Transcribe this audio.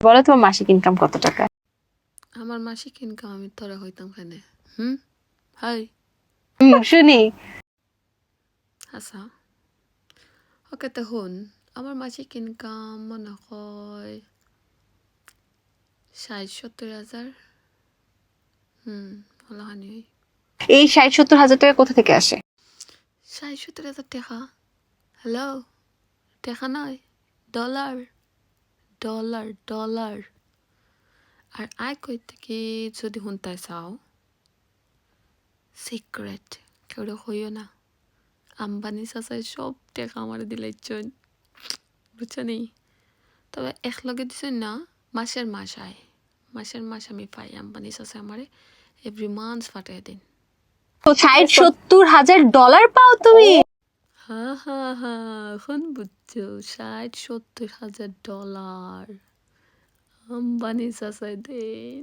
বলো তোমার মাসিক ইনকাম কত টাকা? আমার মাসিক ইনকাম আমি তোরা হইতাম কেন? হাই শুনি। আচ্ছা, ওকে তো শুন, আমার মাসিক ইনকাম মনে হয় ৬০-৭০ হাজার। হলাহানি এই ৬০-৭০ হাজার টাকা কোথা থেকে আসে? ৬০-৭০ হাজার টাকা। হ্যালো, টাকা নয়, ডলার, ডলার, ডলার। আর আয় কই থেকে যদি শুনতে চাও, সিক্রেট কেউ হইও না। আম্বানি চাচাই সব টাকা আমার দিলাইছেন, বুঝছো নি? তবে একলগে দিছেন না, মাসের মাস আয়, মাসের মাস আমি পাই। আম্বানি চাচা আমারে এভরি মান্থ পাঠিয়ে দিন। তো ৬০-৭০ হাজার ডলার পাও তুমি? হ্যাঁ, এখন বুঝছো, ৬০-৭০ হাজার ডলার আম্বানি চাচাই দেন।